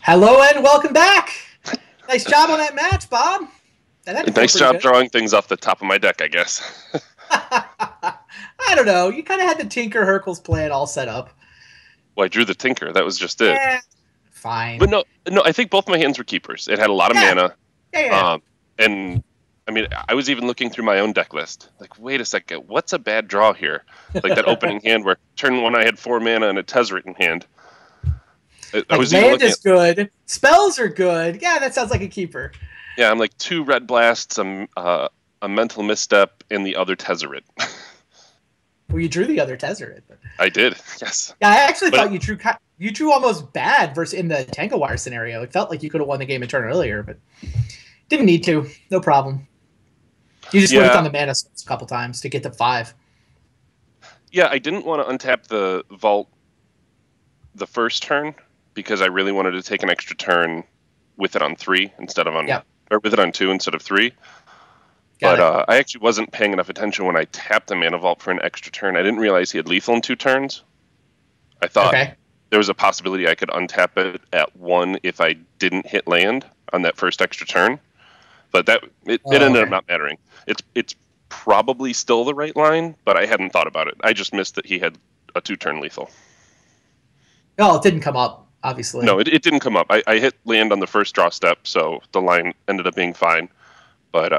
Hello and welcome back. Nice job on that match, Bob. Nice job drawing things off the top of my deck, I guess. I don't know. You kind of had the Tinker Hercules plan all set up. Well, I drew the Tinker. That was just it. Fine. But no, I think both my hands were keepers. It had a lot of mana. Yeah. And I mean, I was even looking through my own deck list. Like, wait a second, what's a bad draw here? Like that opening hand where turn one I had 4 mana and a Tezzeret in hand. Land is good. Spells are good. Yeah, that sounds like a keeper. Yeah, I'm like 2 Red Blasts, a Mental Misstep, and the other Tezzeret. Well, you drew the other Tezzeret. I did, yes. Yeah, I actually thought you drew almost bad versus in the Tango Wire scenario. It felt like you could have won the game a turn earlier, but didn't need to. No problem. You just worked on the mana source a couple times to get to 5. Yeah, I didn't want to untap the Vault the first turn because I really wanted to take an extra turn with it on 3 instead of on, or with it on 2 instead of 3. But I actually wasn't paying enough attention when I tapped the Mana Vault for an extra turn. I didn't realize he had lethal in 2 turns. I thought there was a possibility I could untap it at 1 if I didn't hit land on that first extra turn. But it ended up not mattering. It's probably still the right line, but I hadn't thought about it. I just missed that he had a 2-turn lethal. No, it didn't come up, obviously. No, it didn't come up. I hit land on the first draw step, so the line ended up being fine. But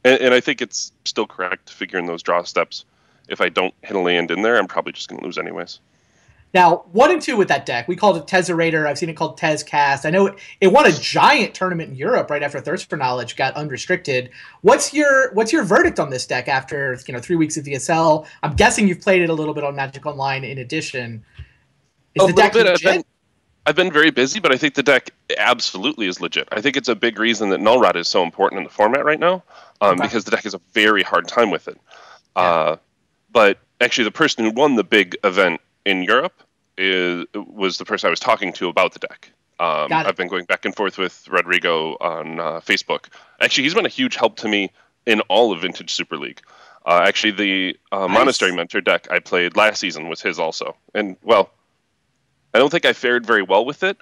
and I think it's still correct to figure in those draw steps. If I don't hit a land in there, I'm probably just going to lose anyways. Now, 1 and 2 with that deck. We called it Tezzerator. I've seen it called Tezcast. I know it won a giant tournament in Europe right after Thirst for Knowledge got unrestricted. What's your verdict on this deck after 3 weeks of VSL? I'm guessing you've played it a little bit on Magic Online in addition. Is the deck legit? I've been very busy, but I think the deck absolutely is legit. I think it's a big reason that Null Rod is so important in the format right now, because the deck has a very hard time with it. But actually, the person who won the big event in Europe was the person I was talking to about the deck. I've been going back and forth with Rodrigo on Facebook. Actually, he's been a huge help to me in all of Vintage Super League. Actually, the Monastery Mentor deck I played last season was his also. And, well, I don't think I fared very well with it,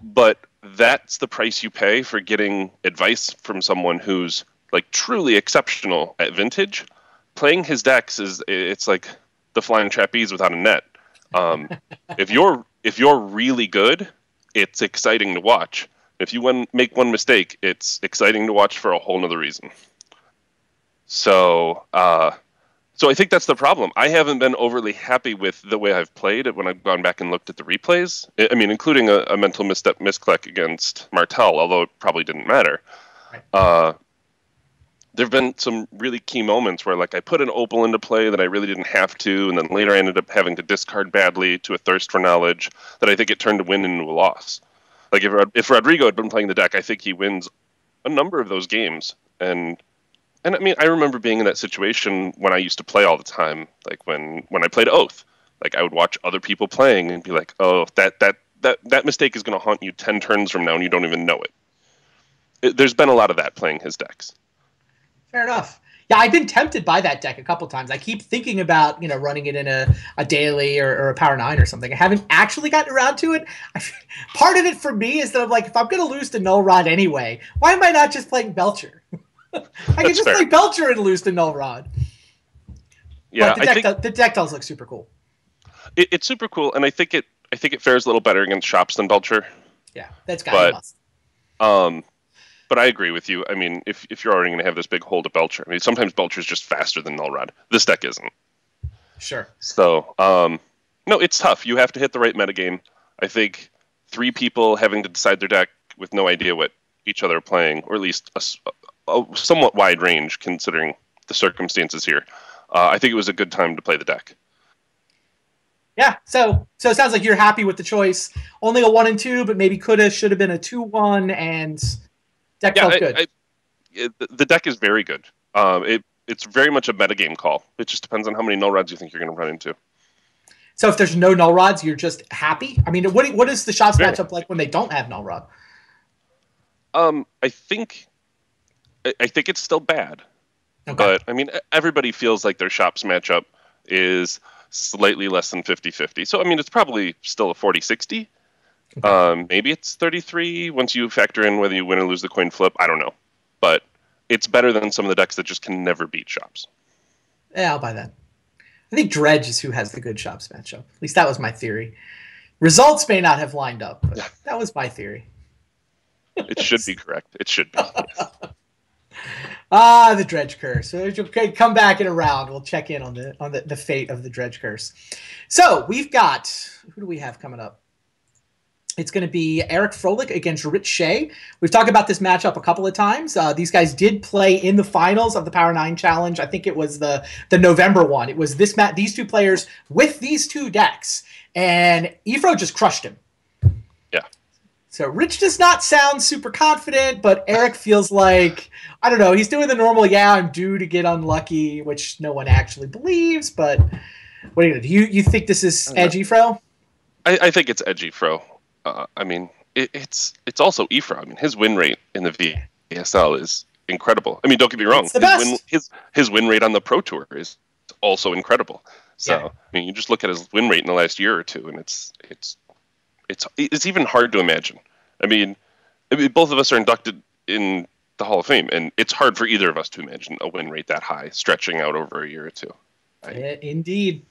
but that's the price you pay for getting advice from someone who's like truly exceptional at Vintage. Playing his decks it's like the flying trapeze without a net. If you're really good, it's exciting to watch. If you make one mistake, it's exciting to watch for a whole nother reason. So I think that's the problem. I haven't been overly happy with the way I've played it when I've gone back and looked at the replays. I mean, including a mental misstep misclick against Martel, although it probably didn't matter. There have been some really key moments where, like, I put an Opal into play that I really didn't have to, and then later I ended up having to discard badly to a Thirst for Knowledge that I think it turned a win into a loss. Like, if Rodrigo had been playing the deck, I think he wins a number of those games. And I mean, I remember being in that situation when I used to play all the time, like when I played Oath. Like, I would watch other people playing and be like, oh, that mistake is going to haunt you 10 turns from now and you don't even know it. There's been a lot of that playing his decks. Fair enough. Yeah, I've been tempted by that deck a couple times. I keep thinking about, running it in a daily or a Power 9 or something. I haven't actually gotten around to it. Part of it for me is that I'm like, if I'm going to lose to Null Rod anyway, why am I not just playing Belcher? I can just play Belcher and lose to Null Rod. Yeah, but the deck does look super cool. It's super cool, and I think it fares a little better against shops than Belcher. Yeah, that's got to must. But I agree with you. I mean, if you're already going to have this big hold of Belcher, I mean, sometimes Belcher's just faster than Null Rod. This deck isn't. Sure. So, no, it's tough. You have to hit the right metagame. I think 3 people having to decide their deck with no idea what each other are playing, or at least a somewhat wide range considering the circumstances here. I think it was a good time to play the deck. Yeah, so it sounds like you're happy with the choice. Only a 1 and 2, but maybe should have been a 2-1, and deck felt good. The deck is very good. It's very much a metagame call. It just depends on how many Null Rods you think you're going to run into. So if there's no Null Rods, you're just happy? I mean, what is the shots matchup like when they don't have Null Rod? I think it's still bad. Okay. But, I mean, everybody feels like their shops matchup is slightly less than 50-50. So, I mean, it's probably still a 40-60. Okay. Maybe it's 33 once you factor in whether you win or lose the coin flip. I don't know. But it's better than some of the decks that just can never beat shops. Yeah, I'll buy that. I think Dredge is who has the good shops matchup. At least that was my theory. Results may not have lined up, but that was my theory. It should be correct. It should be. Yes. The Dredge Curse. Okay, come back in a round. We'll check in on the fate of the Dredge Curse. So we've got, who do we have coming up? It's going to be Eric Froehlich against Rich Shay. We've talked about this matchup a couple of times. These guys did play in the finals of the Power 9 Challenge. I think it was the November one. It was these two players with these two decks, and Efro just crushed him. Yeah. So Rich does not sound super confident, but Eric feels like, I don't know, he's doing the normal, I'm due to get unlucky, which no one actually believes, but what are you going to do? You think this is edgy, Fro? I think it's edgy, Fro. I mean, it's also Efra. I mean, his win rate in the VSL is incredible. I mean, don't get me wrong. His win rate on the Pro Tour is also incredible. So, I mean, you just look at his win rate in the last year or two, and it's even hard to imagine. I mean, both of us are inducted in the Hall of Fame, and it's hard for either of us to imagine a win rate that high stretching out over a year or two. Yeah, indeed.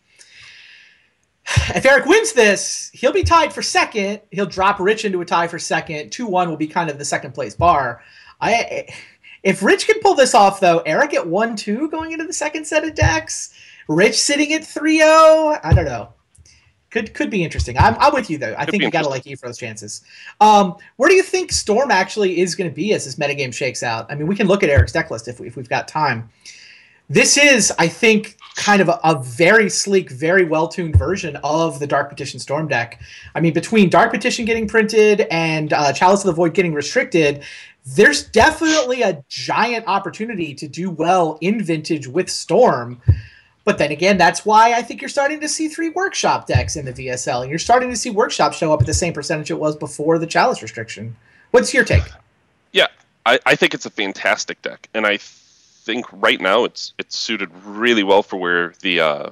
If Eric wins this, he'll be tied for second. He'll drop Rich into a tie for second. 2-1 will be kind of the second place bar. If Rich can pull this off, though, Eric at 1-2 going into the second set of decks, Rich sitting at 3-0, I don't know. Could be interesting. I'm with you, though. I think you got to like Efro's chances. Where do you think Storm actually is going to be as this metagame shakes out? I mean, we can look at Eric's deck list if we've got time. This is, I think, kind of a very sleek, very well-tuned version of the Dark Petition Storm deck. I mean, between Dark Petition getting printed and Chalice of the Void getting restricted, there's definitely a giant opportunity to do well in Vintage with Storm. But then again, that's why I think you're starting to see 3 Workshop decks in the VSL. And you're starting to see Workshop show up at the same percentage it was before the Chalice restriction. What's your take? Yeah, I think it's a fantastic deck. And I think right now it's suited really well for where the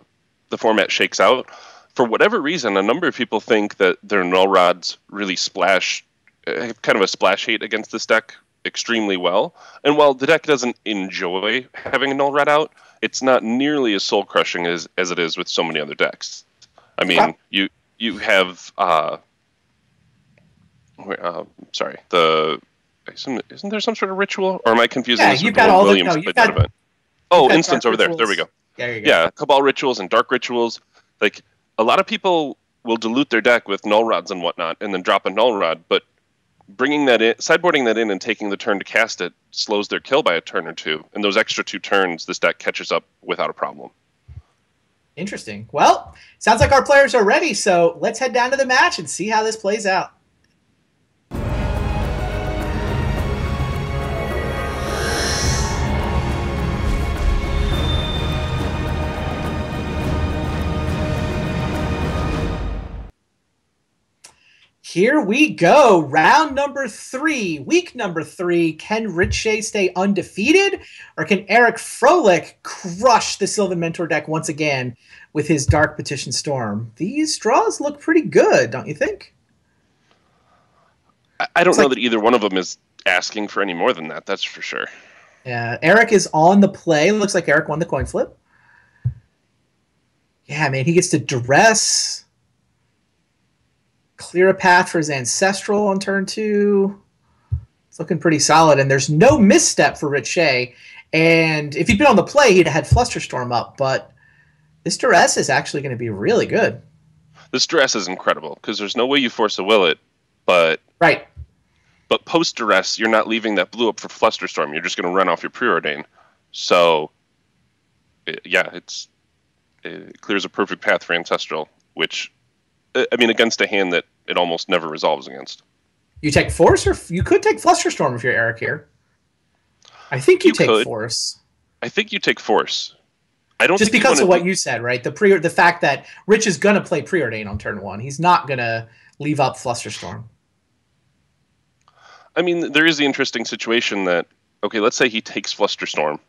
format shakes out. For whatever reason, a number of people think that their null rods really splash, kind of a splash hate against this deck extremely well. And while the deck doesn't enjoy having a null rod out, it's not nearly as soul crushing as it is with so many other decks. I mean, you have isn't there some sort of ritual, or am I confusing this with the Williams event? Oh, instance over there. There we go. There you go. Yeah, Cabal rituals and dark rituals. Like, a lot of people will dilute their deck with null rods and whatnot, and then drop a null rod. But bringing that in, sideboarding that in, and taking the turn to cast it slows their kill by a turn or two. And those extra 2 turns, this deck catches up without a problem. Interesting. Well, sounds like our players are ready. So let's head down to the match and see how this plays out. Here we go. Round number 3, week number 3. Can Rich Shay stay undefeated, or can Eric Froehlich crush the Sylvan Mentor deck once again with his Dark Petition Storm? These draws look pretty good, don't you think? I don't know that either one of them is asking for any more than that. That's for sure. Yeah, Eric is on the play. Looks like Eric won the coin flip. Yeah, man, he gets to duress. Clear a path for his Ancestral on turn 2. It's looking pretty solid, and there's no misstep for Rich Shay. And if he'd been on the play, he'd have had Flusterstorm up, but this duress is actually going to be really good. This duress is incredible, because there's no way you force a will it, but right. But post duress, you're not leaving that blue up for Flusterstorm. You're just going to run off your Preordain. So, yeah, it clears a perfect path for Ancestral, which, I mean, against a hand that it almost never resolves against. You take Force, or you could take Flusterstorm if you're Eric here. I think you take Force. I think you take Force. I don't just think because of what you said, right? The fact that Rich is going to play Preordain on turn 1. He's not going to leave up Flusterstorm. I mean, there is the interesting situation that, okay, let's say he takes Flusterstorm.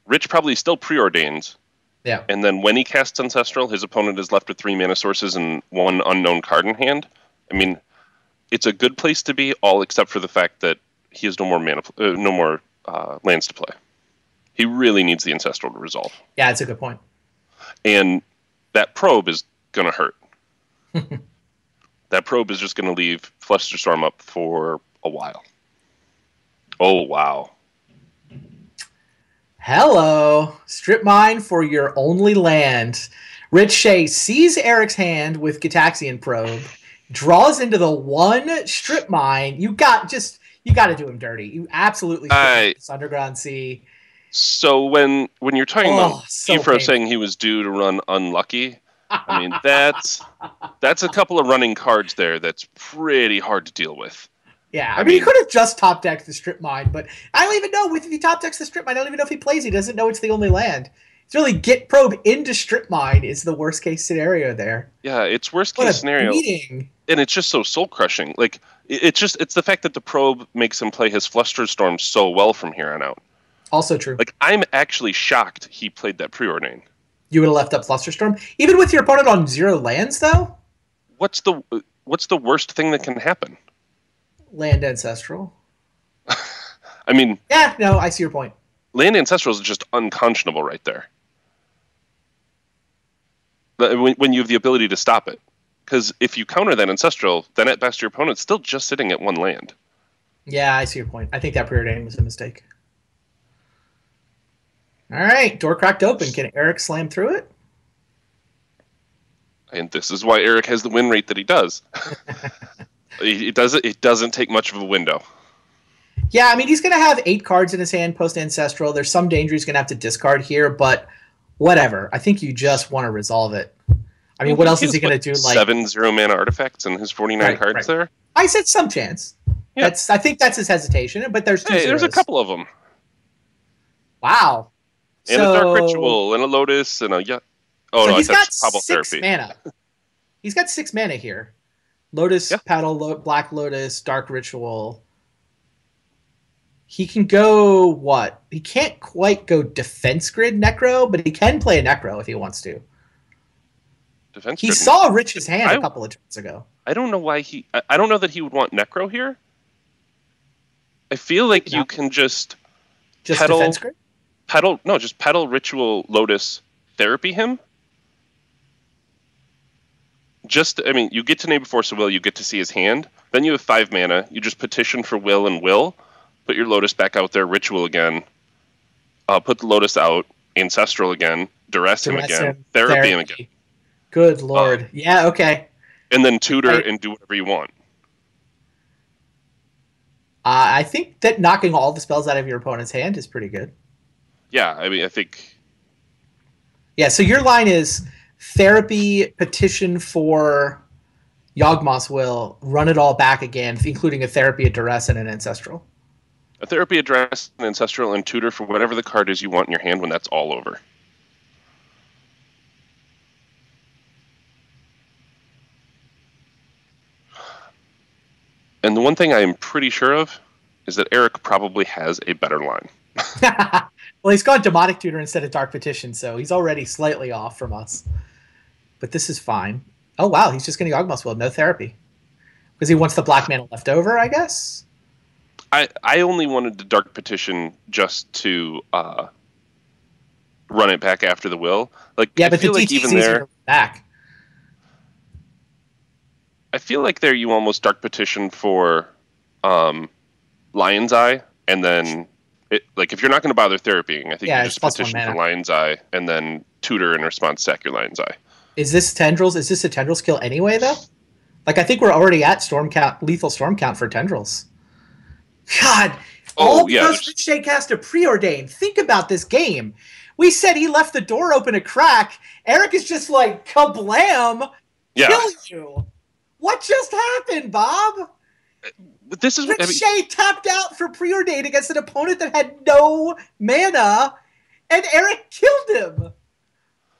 Rich probably still Preordains. Yeah. And then when he casts Ancestral, his opponent is left with 3 mana sources and 1 unknown card in hand. I mean, it's a good place to be, all except for the fact that he has no more lands to play. He really needs the Ancestral to resolve. Yeah, it's a good point. And that probe is going to hurt. That probe is just going to leave Flusterstorm up for a while. Oh, wow. Hello. Strip mine for your only land. Rich Shay sees Eric's hand with Gitaxian Probe, draws into the one strip mine. You got to do him dirty. You absolutely should. This Underground Sea. So when you're talking about so Efro saying he was due to run unlucky, I mean that's a couple of running cards there that's pretty hard to deal with. Yeah, I mean, he could have just top decked the strip mine, but I don't even know if he top decks the strip mine. I don't even know if he plays. He doesn't know it's the only land. It's really get probe into strip mine is the worst case scenario there. Yeah, it's worst case scenario, and it's just so soul crushing. Like it's the fact that the probe makes him play his Flusterstorm so well from here on out. Also true. Like I'm actually shocked he played that Preordain. You would have left up Flusterstorm even with your opponent on 0 lands, though. What's the worst thing that can happen? Land Ancestral. I mean... Yeah, no, I see your point. Land Ancestral is just unconscionable right there. When you have the ability to stop it. Because if you counter that Ancestral, then at best your opponent's still just sitting at 1 land. Yeah, I see your point. I think that Preordain was a mistake. All right, door cracked open. Can Eric slam through it? And this is why Eric has the win rate that he does. It doesn't take much of a window. Yeah, I mean, he's going to have 8 cards in his hand post-Ancestral. There's some danger he's going to have to discard here, but whatever. I think you just want to resolve it. I mean, what else is he going to do? Like 7 0-mana artifacts and his 49 cards there? I said some chance. Yeah. I think that's his hesitation, but there's 2 zeros. There's a couple of them. Wow. And a Dark Ritual, and a Lotus, and a... Yeah. Oh, so no, he's got Pobble 6 Therapy. mana. He's got 6 mana here. Lotus, Paddle, Black Lotus, Dark Ritual. He can go what? He can't quite go Defense Grid Necro, but he can play a Necro if he wants to. He saw Rich's hand a couple of turns ago. I don't know why I don't know that he would want Necro here. I feel like you can just pedal, Defense Grid? Just Pedal Ritual Lotus Therapy him. You get to name Force of Will, you get to see his hand. Then you have 5 mana. You just petition for Will and Will. Put your Lotus back out there, Ritual again. Put the Lotus out, Ancestral again, Duress him again, Therapy him again. Good lord. Yeah, okay. And then tutor and do whatever you want. I think that knocking all the spells out of your opponent's hand is pretty good. Yeah, I mean, I think... Yeah, so your line is... Therapy, petition for Yawgmoth's Will, run it all back again, including a Therapy, a Duress, and an Ancestral. A Therapy, a Duress, an Ancestral, and tutor for whatever the card is you want in your hand when that's all over. And the one thing I am pretty sure of is that Eric probably has a better line. Well, he's gone Demonic Tutor instead of Dark Petition, so he's already slightly off from us. But this is fine. Oh, wow, he's just going to Yawgmoth's Will, no Therapy. Because he wants the black mana left over, I guess? I only wanted the Dark Petition just to run it back after the will. Like, yeah, but I feel the like DT's even there, back. I feel like there you almost Dark Petition for Lion's Eye, and then... if you're not going to bother therapying, I think you just petition for Lion's Eye and then tutor in response, sack your Lion's Eye. Is this Tendrils? Is this a Tendrils kill anyway, though? Like, I think we're already at lethal storm count for Tendrils. God, all because Rich Shay cast a Preordain. Think about this game. We said he left the door open a crack. Eric is just like, kablam, kill you. What just happened, Bob? This is Rich Shay tapped out for Preordain against an opponent that had no mana, and Eric killed him.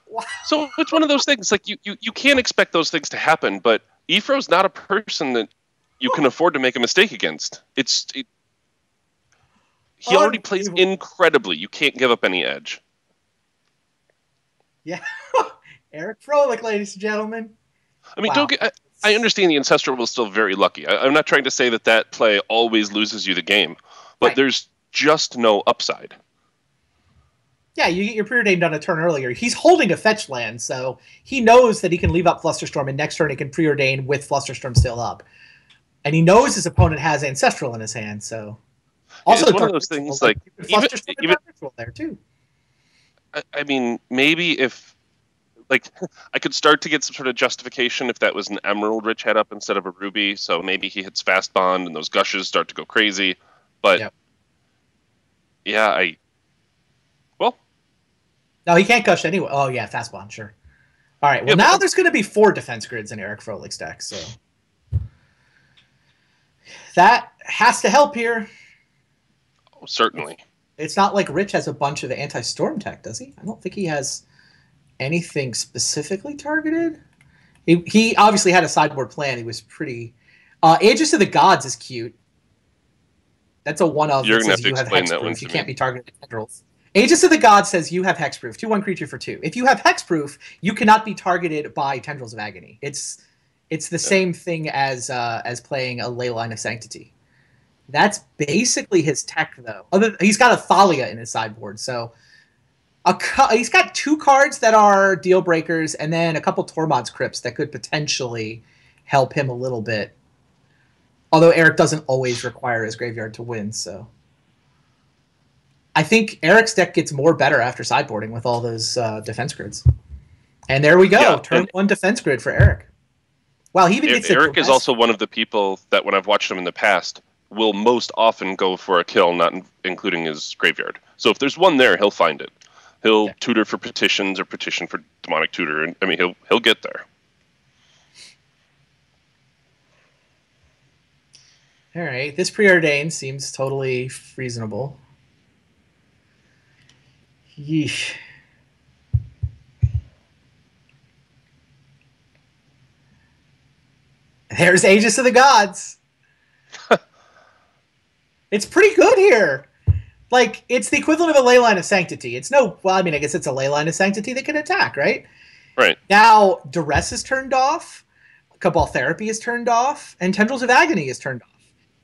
Wow. So it's one of those things. Like you can't expect those things to happen, but Efro's not a person that you can afford to make a mistake against. He already plays incredibly. You can't give up any edge. Yeah, Eric Froehlich, ladies and gentlemen. I mean, I understand the Ancestral was still very lucky. I'm not trying to say that play always loses you the game, but Right. there's just no upside. Yeah, you get your preordained on a turn earlier. He's holding a fetch land, so he knows that he can leave up Flusterstorm, and next turn he can preordain with Flusterstorm still up. And he knows his opponent has Ancestral in his hand, so... Also, it's one of those things, like, Flusterstorm even Ritual there, too. I mean, maybe if, like, I could start to get some sort of justification if that was an Emerald Rich head up instead of a Ruby, so maybe he hits Fast Bond and those gushes start to go crazy. But, Yep. Yeah, well... No, he can't gush anyway. Oh, yeah, Fast Bond, sure. All right, well, now there's going to be 4 defense grids in Eric Froehlich's deck, so... That has to help here. Oh, certainly. It's not like Rich has a bunch of anti-storm tech, does he? I don't think he has anything specifically targeted. He obviously had a sideboard plan. He was pretty... Aegis of the Gods is cute. That's a one of. You're going to have to you have explain that one hexproof. to You me. can't be targeted with tendrils. Aegis of the Gods says you have hexproof. 2/1 creature for 2. If you have hexproof, you cannot be targeted by Tendrils of Agony. It's the same thing as playing a Leyline of Sanctity. That's basically his tech, though. He's got a Thalia in his sideboard, so he's got 2 cards that are deal breakers, and then a couple Tormod's Crypts that could potentially help him a little bit. Although Eric doesn't always require his graveyard to win, so I think Eric's deck gets more better after sideboarding with all those defense grids. And there we go, Yeah, turn 1 defense grid for Eric. Wow, he even gets Eric is also one of the people that, when I've watched him in the past, will most often go for a kill, not including his graveyard. So if there's one there, he'll find it. He'll tutor for petitions or petition for demonic tutor, and I mean he'll get there. All right, this preordained seems totally reasonable. Yeesh. There's Aegis of the Gods. It's pretty good here. Like, it's the equivalent of a Leyline of Sanctity. It's no... Well, I mean, I guess it's a Leyline of Sanctity that can attack, right? Right. Now, Duress is turned off, Cabal Therapy is turned off, and Tendrils of Agony is turned off.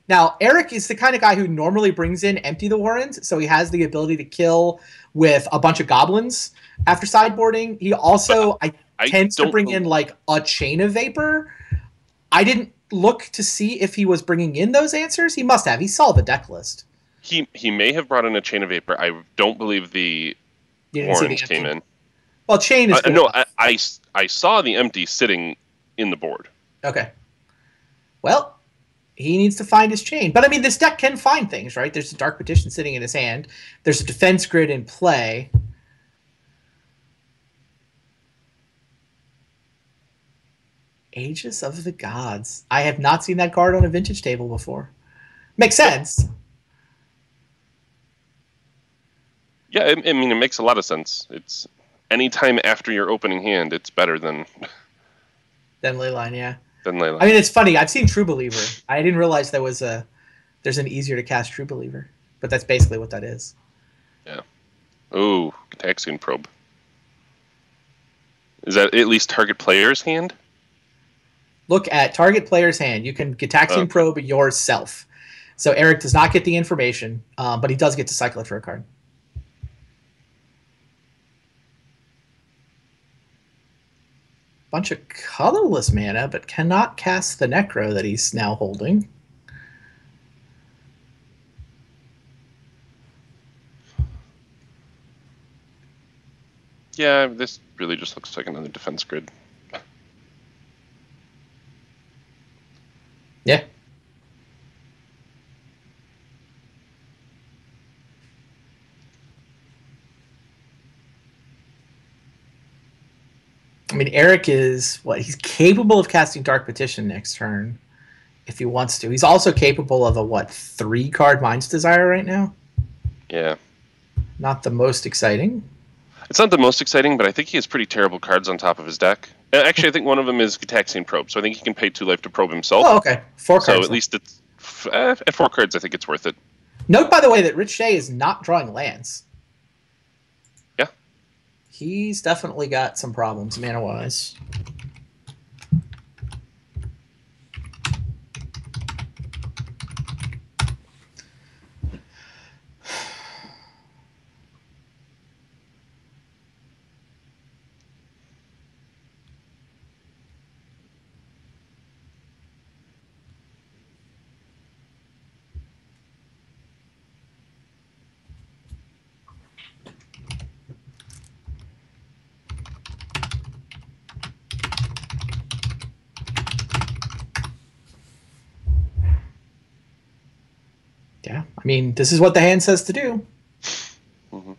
Now, Eric is the kind of guy who normally brings in Empty the Warrens, so he has the ability to kill with a bunch of goblins after sideboarding. He also tends to bring in, like, a Chain of Vapor. I didn't look to see if he was bringing in those answers. He must have. He saw the deck list. He may have brought in a Chain of Vapor. I don't believe the Warrens came in. Well, Chain is good. No, I saw the Empty sitting in the board. Okay. Well, he needs to find his Chain. But, I mean, this deck can find things, right? There's a Dark Petition sitting in his hand. There's a defense grid in play. Aegis of the Gods. I have not seen that card on a vintage table before. Makes sense. Yeah, I mean, it makes a lot of sense. It's anytime after your opening hand, it's better than Leyline, yeah. Than Leyline. I mean, it's funny. I've seen True Believer. I didn't realize there's an easier to cast True Believer, but that's basically what that is. Yeah. Ooh, Gitaxian Probe. Is that at least target player's hand? Look at target player's hand. You can Gitaxian Probe yourself. So Eric does not get the information, but he does get to cycle it for a card. Bunch of colorless mana, but cannot cast the Necro that he's now holding. Yeah, this really just looks like another defense grid. Yeah. I mean, Eric is he's capable of casting Dark Petition next turn if he wants to. He's also capable of a 3-card Mind's Desire right now. Yeah. Not the most exciting. It's not the most exciting, but I think he has pretty terrible cards on top of his deck. Actually, I think one of them is Gitaxian Probe, so I think he can pay 2 life to probe himself. Oh, okay. 4 cards. So at least it's at 4 cards, I think it's worth it. Note, by the way, that Rich Shay is not drawing lands. Yeah. He's definitely got some problems mana-wise. Yeah, I mean, this is what the hand says to do. Mm-hmm.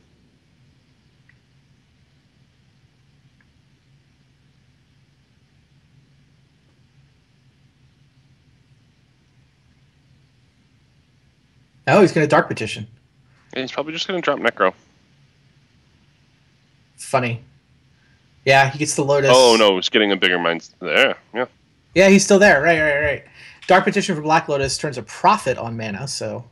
Oh, he's going to Dark Petition. And he's probably just going to drop Necro. Funny. Yeah, he gets the Lotus. Oh, no, he's getting a bigger mind there. Yeah. Yeah, he's still there. Right. Dark Petition for Black Lotus turns a profit on mana, so...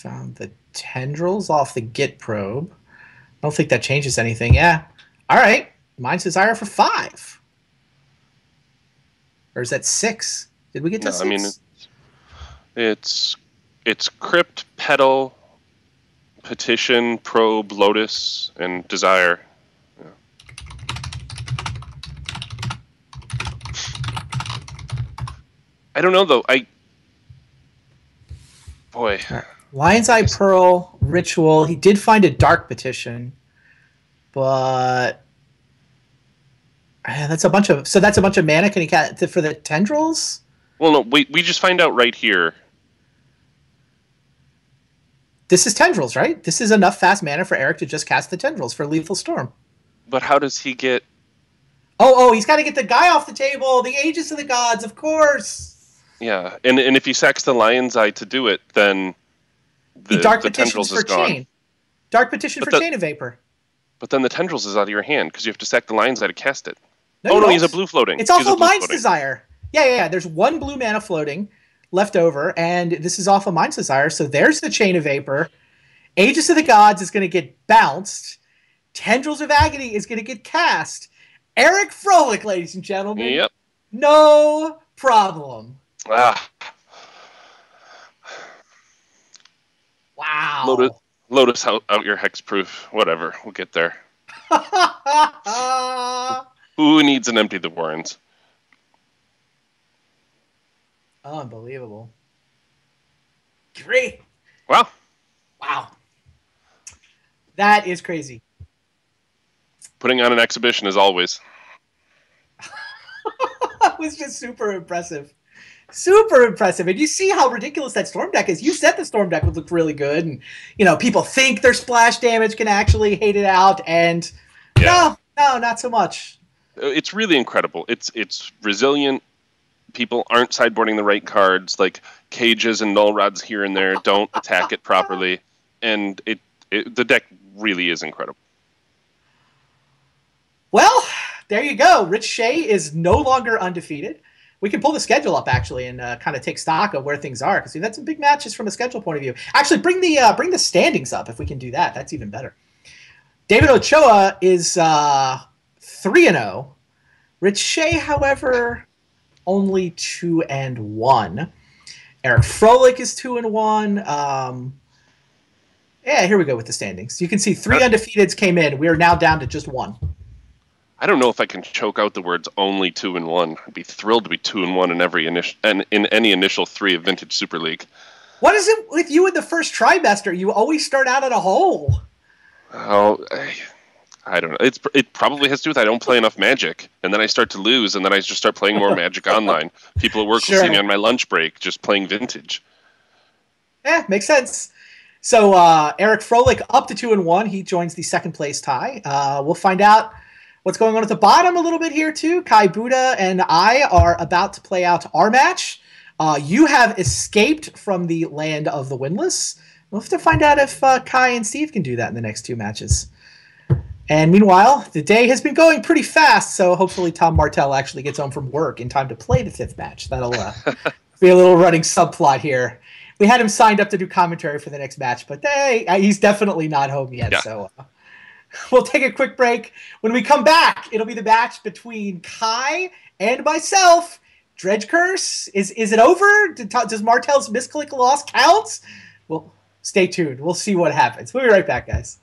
Found the Tendrils off the Git Probe. I don't think that changes anything. Yeah. All right. Mind's Desire for 5. Or is that 6? Did we get to 6? I mean, it's Crypt, Petal, Petition, Probe, Lotus, and Desire. Yeah. I don't know, though. Boy. Lion's Eye Pearl, Ritual. He did find a Dark Petition, but that's a bunch of mana. Can he get for the Tendrils? Well, no, we just find out right here. This is Tendrils, right? This is enough fast mana for Eric to just cast the Tendrils for Lethal Storm. But how does he get... Oh, he's got to get the guy off the table. The Aegis of the Gods, of course. Yeah, and if he sacks the Lion's Eye to do it, then the Tendrils is gone. Chain. Dark Petition for Chain of Vapor. But then the Tendrils is out of your hand because you have to sack the Lion's Eye to cast it. No, he's a blue floating. It's also Mind's Desire. Yeah. There's 1 blue mana floating left over, and this is off of Mind's Desire, so there's the Chain of Vapor. Aegis of the Gods is going to get bounced. Tendrils of Agony is going to get cast. Eric Froehlich, ladies and gentlemen. Yep. No problem. Ah. Wow. Lotus out your hexproof. Whatever. We'll get there. Who needs an Empty the Warrens? Unbelievable. Great. Wow. That is crazy. Putting on an exhibition as always. That was just super impressive. Super impressive. And you see how ridiculous that Storm deck is. You said the Storm deck would look really good. And, people think their splash damage can actually hate it out. And no, not so much. It's really incredible. It's resilient. People aren't sideboarding the right cards. Like cages and null rods here and there don't attack it properly. And the deck really is incredible. Well, there you go. Rich Shay is no longer undefeated. We can pull the schedule up, actually, and kind of take stock of where things are, because we've had some big matches from a schedule point of view. Actually, bring the standings up if we can do that. That's even better. David Ochoa is 3-0. Rich Shay, however, only 2-1. Eric Froehlich is 2-1. Yeah, here we go with the standings. You can see 3 undefeateds came in. We are now down to just 1. I don't know if I can choke out the words only 2-1. I'd be thrilled to be 2-1 in any initial 3 of Vintage Super League. What is it with you in the first trimester? You always start out at a hole. Oh, I don't know. It probably has to do with I don't play enough Magic, and then I start to lose, and then I just start playing more Magic online. People at work will see me on my lunch break just playing Vintage. Yeah, makes sense. So Eric Froehlich up to 2-1. He joins the second place tie. We'll find out what's going on at the bottom a little bit here, too. Kai Buddha and I are about to play out our match. You have escaped from the land of the winless. We'll have to find out if Kai and Steve can do that in the next 2 matches. And meanwhile, the day has been going pretty fast, so hopefully Tom Martell actually gets home from work in time to play the 5th match. That'll be a little running subplot here. We had him signed up to do commentary for the next match, but he's definitely not home yet, so... We'll take a quick break. When we come back, it'll be the match between Kai and myself. Dredge Curse. Is it over? Does Martell's misclick loss count? Well, stay tuned. We'll see what happens. We'll be right back, guys.